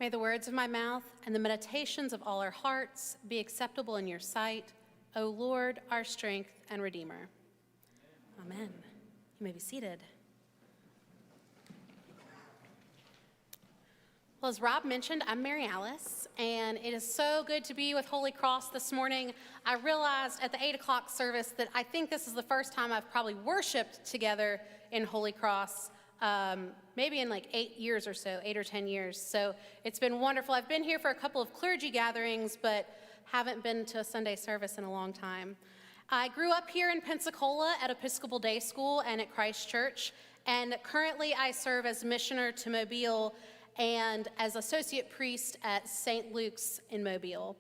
May the words of my mouth and the meditations of all our hearts be acceptable in your sight, O Lord, our strength and Redeemer. Amen. You may be seated. Well, as Rob mentioned, I'm Mary Alice, and it is so good to be with Holy Cross this morning. I realized at the 8 o'clock service that I think this is the first time I've probably worshiped together in Holy Cross, maybe in like 8 years or so, 8 or 10 years. So it's been wonderful. I've been here for a couple of clergy gatherings, but haven't been to a Sunday service in a long time. I grew up here in Pensacola at Episcopal Day School and at Christ Church, and currently I serve as missioner to Mobile and as associate priest at St. Luke's in Mobile.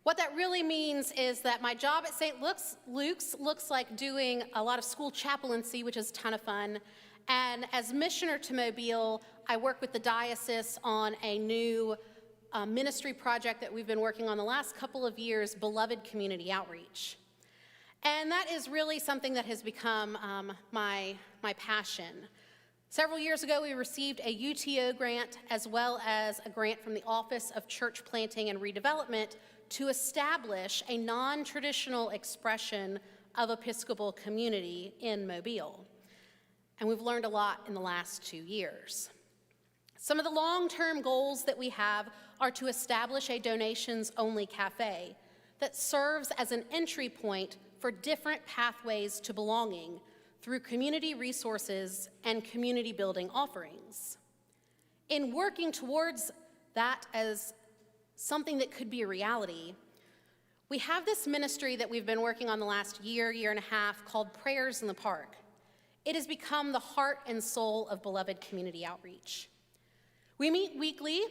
What that really means is that my job at St. Luke's looks like doing a lot of school chaplaincy, which is a ton of fun. And as missioner to Mobile, I work with the diocese on a new ministry project that we've been working on the last couple of years, Beloved Community Outreach. And that is really something that has become my passion. Several years ago, we received a UTO grant as well as a grant from the Office of Church Planting and Redevelopment to establish a non-traditional expression of Episcopal community in Mobile. And we've learned a lot in the last 2 years. Some of the long-term goals that we have are to establish a donations-only cafe that serves as an entry point for different pathways to belonging through community resources and community building offerings. In working towards that as something that could be a reality, we have this ministry that we've been working on the last year and a half called Prayers in the Park. It has become the heart and soul of Beloved Community Outreach. We meet weekly,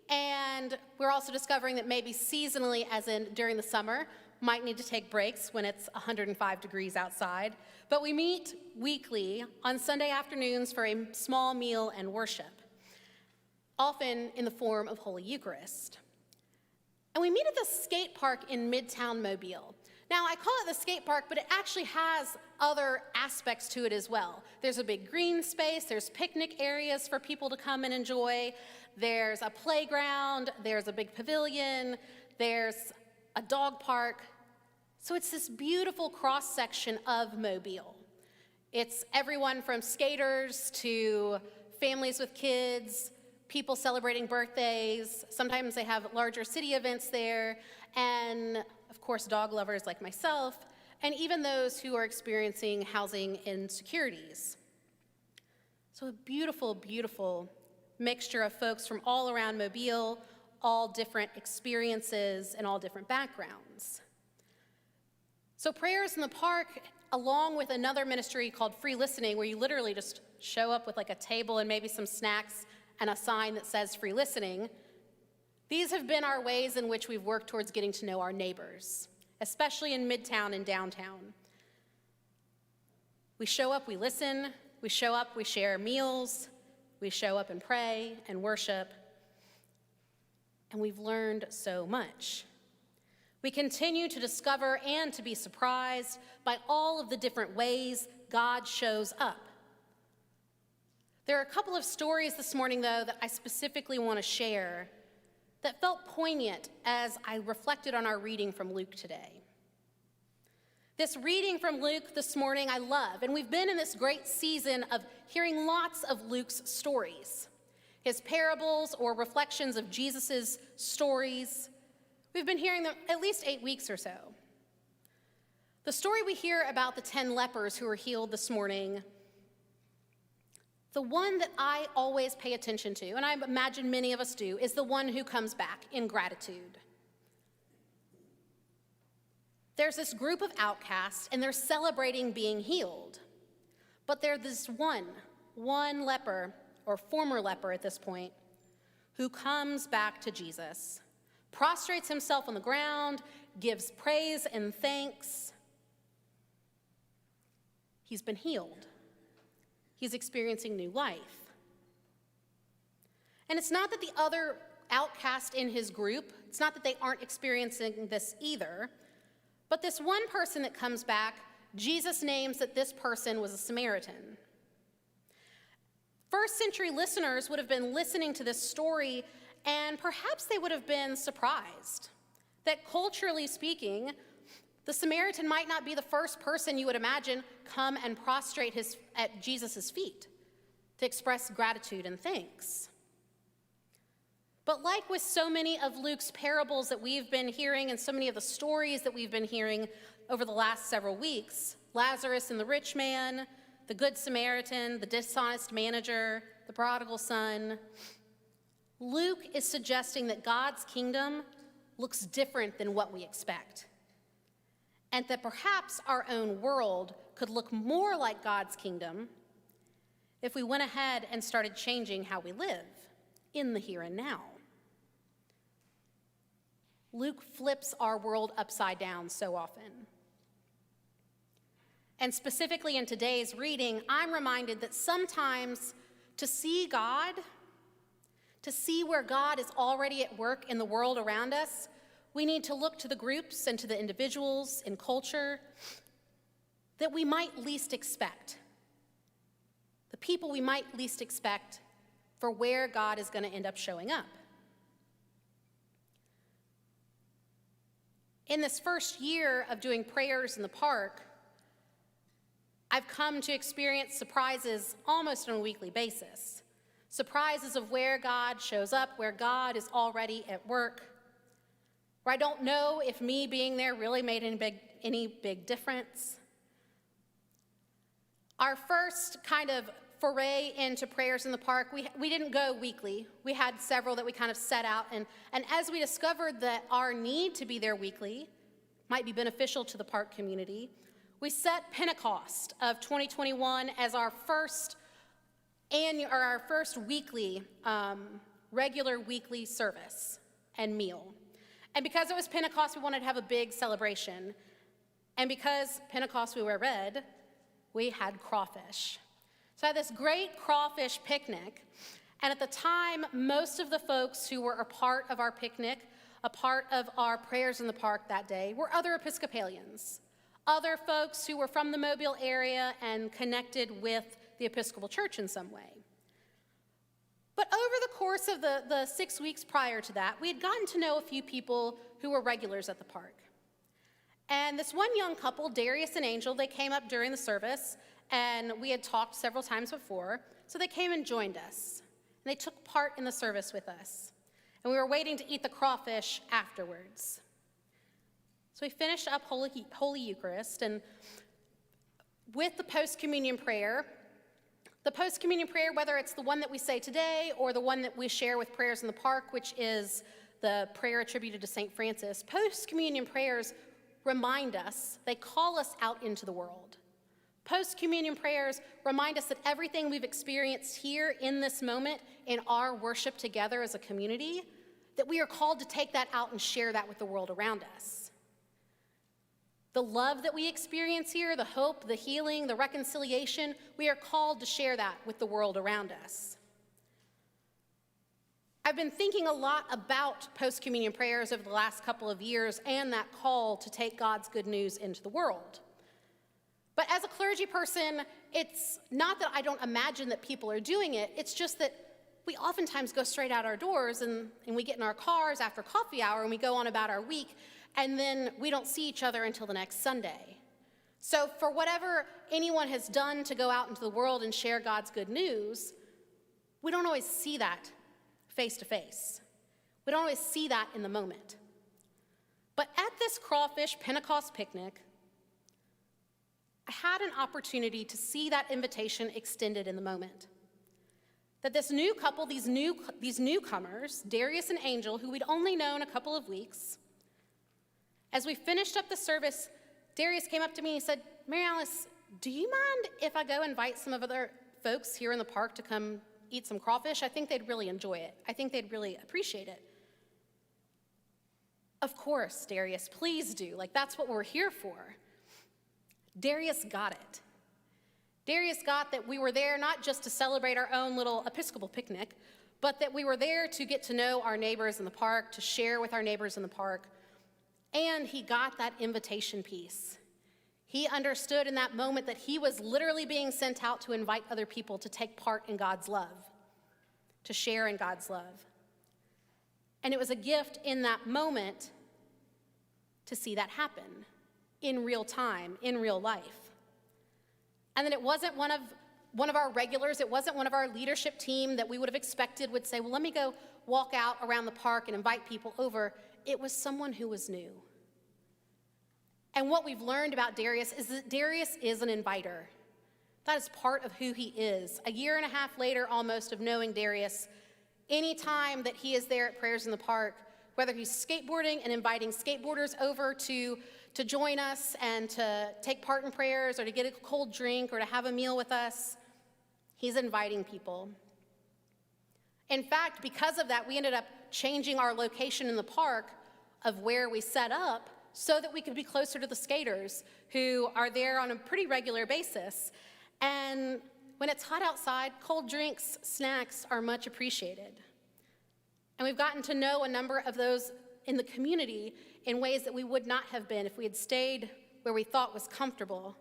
and we're also discovering that maybe seasonally, as in during the summer, might need to take breaks when it's 105 degrees outside. But we meet weekly on Sunday afternoons for a small meal and worship, often in the form of Holy Eucharist. And we meet at the skate park in Midtown Mobile. Now, I call it the skate park, but it actually has other aspects to it as well. There's a big green space, there's picnic areas for people to come and enjoy, there's a playground, there's a big pavilion, there's a dog park. So it's this beautiful cross-section of Mobile. It's everyone from skaters to families with kids, people celebrating birthdays. Sometimes they have larger city events there, and of course, dog lovers like myself, and even those who are experiencing housing insecurities. So a beautiful, beautiful mixture of folks from all around Mobile, all different experiences and all different backgrounds. So Prayers in the Park, along with another ministry called Free Listening, where you literally just show up with like a table and maybe some snacks and a sign that says Free Listening, these have been our ways in which we've worked towards getting to know our neighbors, especially in Midtown and downtown. We show up, we listen, we show up, we share meals, we show up and pray and worship, and we've learned so much. We continue to discover and to be surprised by all of the different ways God shows up. There are a couple of stories this morning, though, that I specifically want to share that felt poignant as I reflected on our reading from Luke today. This reading from Luke this morning I love, and we've been in this great season of hearing lots of Luke's stories, his parables or reflections of Jesus's stories. We've been hearing them at least 8 weeks or so. The story we hear about the 10 lepers who were healed this morning, the one that I always pay attention to, and I imagine many of us do, is the one who comes back in gratitude. There's this group of outcasts, and they're celebrating being healed. But there's this one leper, or former leper at this point, who comes back to Jesus, prostrates himself on the ground, gives praise and thanks. He's been healed. He's experiencing new life. And it's not that the other outcast in his group, it's not that they aren't experiencing this either, but this one person that comes back, Jesus names that this person was a Samaritan. First century listeners would have been listening to this story And perhaps they would have been surprised that, culturally speaking, the Samaritan might not be the first person you would imagine come and prostrate at Jesus' feet to express gratitude and thanks. But like with so many of Luke's parables that we've been hearing and so many of the stories that we've been hearing over the last several weeks, Lazarus and the rich man, the good Samaritan, the dishonest manager, the prodigal son, Luke is suggesting that God's kingdom looks different than what we expect, and that perhaps our own world could look more like God's kingdom if we went ahead and started changing how we live in the here and now. Luke flips our world upside down so often. And specifically in today's reading, I'm reminded that sometimes to see God, to see where God is already at work in the world around us, we need to look to the groups and to the individuals in culture that we might least expect, the people we might least expect for where God is going to end up showing up. In this first year of doing prayers in the park, I've come to experience surprises almost on a weekly basis. Surprises of where God shows up, where God is already at work, where I don't know if me being there really made any big difference. Our first kind of foray into prayers in the park, we didn't go weekly. We had several that we kind of set out, and as we discovered that our need to be there weekly might be beneficial to the park community, we set Pentecost of 2021 as our first weekly, regular weekly service and meal. And because it was Pentecost, we wanted to have a big celebration. And because Pentecost we wear red, we had crawfish. So I had this great crawfish picnic, and at the time, most of the folks who were a part of our picnic, a part of our prayers in the park that day, were other Episcopalians, other folks who were from the Mobile area and connected with the Episcopal Church in some way. But over the course of the 6 weeks prior to that, we had gotten to know a few people who were regulars at the park. And this one young couple, Darius and Angel, they came up during the service, and we had talked several times before, so they came and joined us. And they took part in the service with us. And we were waiting to eat the crawfish afterwards. So we finished up Holy Eucharist, and with the post-communion prayer, whether it's the one that we say today or the one that we share with prayers in the park, which is the prayer attributed to St. Francis, post-communion prayers remind us, they call us out into the world. Post-communion prayers remind us that everything we've experienced here in this moment in our worship together as a community, that we are called to take that out and share that with the world around us. The love that we experience here, the hope, the healing, the reconciliation, we are called to share that with the world around us. I've been thinking a lot about post-communion prayers over the last couple of years and that call to take God's good news into the world. But as a clergy person, it's not that I don't imagine that people are doing it, it's just that we oftentimes go straight out our doors and we get in our cars after coffee hour and we go on about our week, and then we don't see each other until the next Sunday. So for whatever anyone has done to go out into the world and share God's good news, we don't always see that face to face. We don't always see that in the moment. But at this crawfish Pentecost picnic, I had an opportunity to see that invitation extended in the moment. That this new couple, these newcomers, Darius and Angel, who we'd only known a couple of weeks, as we finished up the service, Darius came up to me and he said, "Mary Alice, do you mind if I go invite some of other folks here in the park to come eat some crawfish? I think they'd really enjoy it. I think they'd really appreciate it." Of course, Darius, please do. That's what we're here for. Darius got it. Darius got that we were there not just to celebrate our own little Episcopal picnic, but that we were there to get to know our neighbors in the park, to share with our neighbors in the park. And he got that invitation piece. He understood in that moment that he was literally being sent out to invite other people to take part in God's love, to share in God's love. And it was a gift in that moment to see that happen in real time, in real life. And then it wasn't one of our regulars, it wasn't one of our leadership team that we would have expected would say, well, let me go walk out around the park and invite people over. It was someone who was new. And what we've learned about Darius is that Darius is an inviter. That is part of who he is. A year and a half later, almost, of knowing Darius, any time that he is there at Prayers in the Park, whether he's skateboarding and inviting skateboarders over to join us and to take part in prayers or to get a cold drink or to have a meal with us, he's inviting people. In fact, because of that, we ended up changing our location in the park of where we set up so that we could be closer to the skaters who are there on a pretty regular basis. And when it's hot outside, cold drinks, snacks are much appreciated. And we've gotten to know a number of those in the community in ways that we would not have been if we had stayed where we thought was comfortable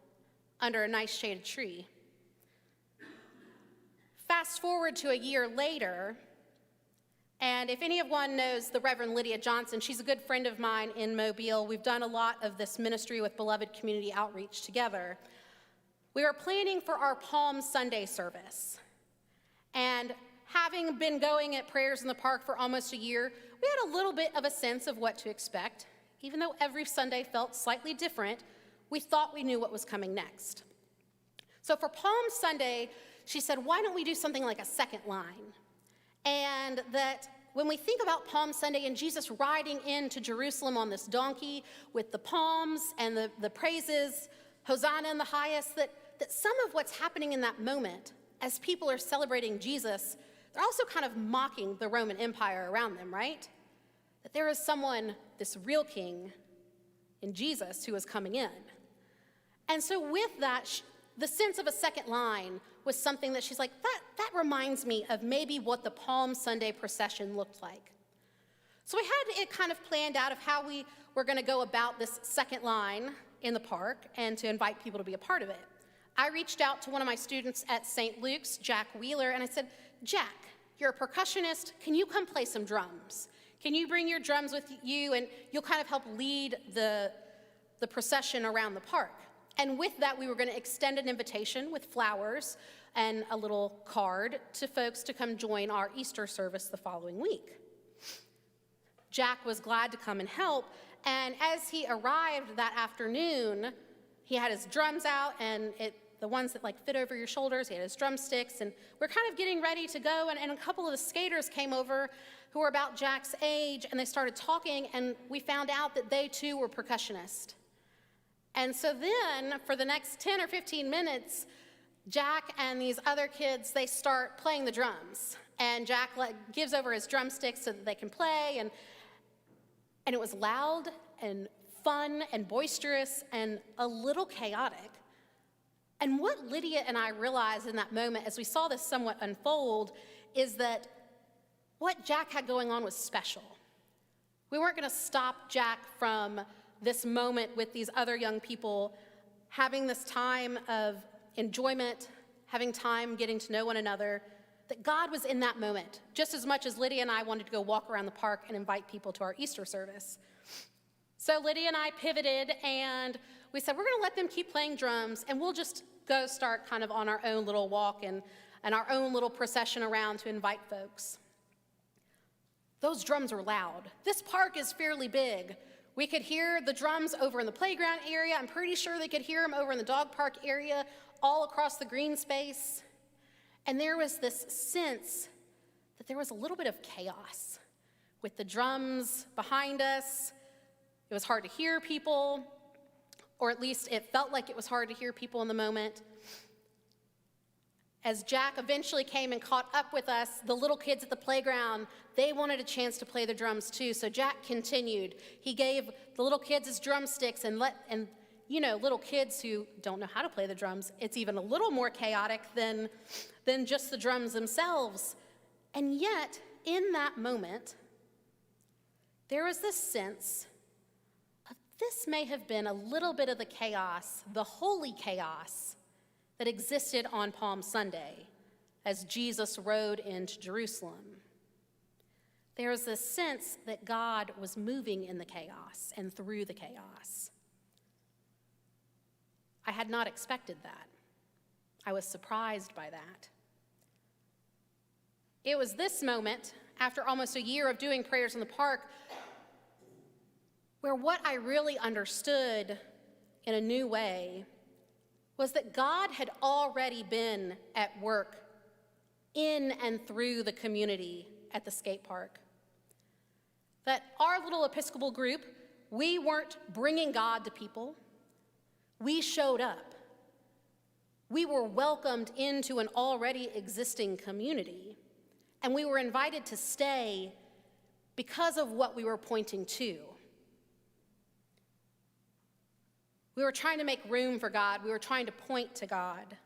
under a nice shaded tree. Fast forward to a year later, and if anyone knows the Reverend Lydia Johnson, she's a good friend of mine in Mobile. We've done a lot of this ministry with Beloved Community Outreach together. We were planning for our Palm Sunday service. And having been going at Prayers in the Park for almost a year, we had a little bit of a sense of what to expect. Even though every Sunday felt slightly different, we thought we knew what was coming next. So for Palm Sunday, she said, why don't we do something like a second line? And that when we think about Palm Sunday and Jesus riding into Jerusalem on this donkey with the palms and the praises, Hosanna in the highest, that some of what's happening in that moment as people are celebrating Jesus, they're also kind of mocking the Roman Empire around them, right? That there is someone, this real king in Jesus, who is coming in. And so with that, the sense of a second line was something that she's like, that reminds me of maybe what the Palm Sunday procession looked like. So we had it kind of planned out of how we were going to go about this second line in the park and to invite people to be a part of it. I reached out to one of my students at St. Luke's, Jack Wheeler, and I said, Jack, you're a percussionist. Can you come play some drums? Can you bring your drums with you and you'll kind of help lead the procession around the park? And with that, we were going to extend an invitation with flowers and a little card to folks to come join our Easter service the following week. Jack was glad to come and help, and as he arrived that afternoon, he had his drums out, and the ones that like fit over your shoulders, he had his drumsticks, and we're kind of getting ready to go, and a couple of the skaters came over who were about Jack's age, and they started talking, and we found out that they too were percussionists. And so then, for the next 10 or 15 minutes, Jack and these other kids, they start playing the drums. And Jack gives over his drumsticks so that they can play. And it was loud and fun and boisterous and a little chaotic. And what Lydia and I realized in that moment as we saw this somewhat unfold is that what Jack had going on was special. We weren't going to stop Jack from this moment with these other young people, having this time of enjoyment, having time getting to know one another, that God was in that moment, just as much as Lydia and I wanted to go walk around the park and invite people to our Easter service. So Lydia and I pivoted and we said, we're gonna let them keep playing drums and we'll just go start kind of on our own little walk and our own little procession around to invite folks. Those drums were loud. This park is fairly big. We could hear the drums over in the playground area. I'm pretty sure they could hear them over in the dog park area, all across the green space. And there was this sense that there was a little bit of chaos with the drums behind us. It was hard to hear people, or at least it felt like it was hard to hear people in the moment. As Jack eventually came and caught up with us, the little kids at the playground, they wanted a chance to play the drums too, so Jack continued. He gave the little kids his drumsticks and you know, little kids who don't know how to play the drums, it's even a little more chaotic than just the drums themselves. And yet, in that moment, there was this sense of this may have been a little bit of the chaos, the holy chaos, that existed on Palm Sunday as Jesus rode into Jerusalem. There was this sense that God was moving in the chaos and through the chaos. I had not expected that. I was surprised by that. It was this moment, after almost a year of doing prayers in the park, where what I really understood in a new way was that God had already been at work in and through the community at the skate park. That our little Episcopal group, we weren't bringing God to people. We showed up. We were welcomed into an already existing community, and we were invited to stay because of what we were pointing to. We were trying to make room for God. We were trying to point to God.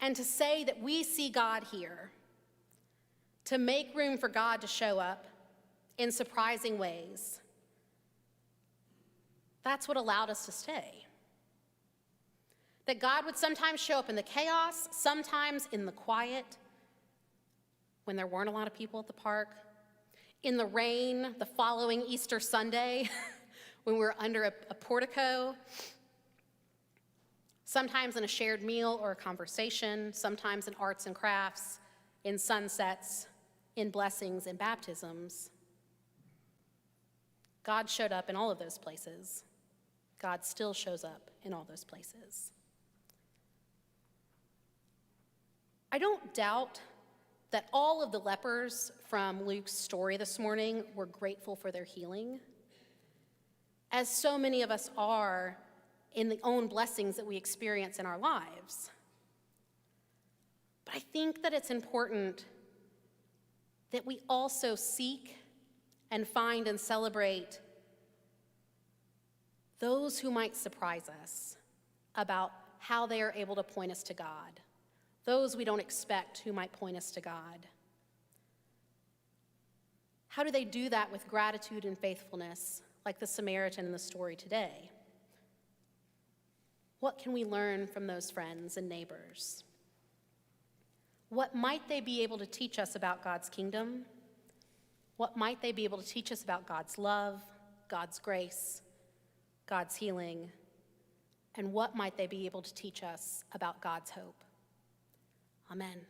And to say that we see God here, to make room for God to show up in surprising ways, that's what allowed us to stay. That God would sometimes show up in the chaos, sometimes in the quiet, when there weren't a lot of people at the park, in the rain the following Easter Sunday, when we were under a portico, sometimes in a shared meal or a conversation, sometimes in arts and crafts, in sunsets, in blessings, in baptisms. God showed up in all of those places. God still shows up in all those places. I don't doubt that all of the lepers from Luke's story this morning were grateful for their healing, as so many of us are in the own blessings that we experience in our lives. But I think that it's important that we also seek and find and celebrate those who might surprise us about how they are able to point us to God, those we don't expect who might point us to God. How do they do that with gratitude and faithfulness, like the Samaritan in the story today? What can we learn from those friends and neighbors? What might they be able to teach us about God's kingdom? What might they be able to teach us about God's love, God's grace, God's healing? And what might they be able to teach us about God's hope? Amen.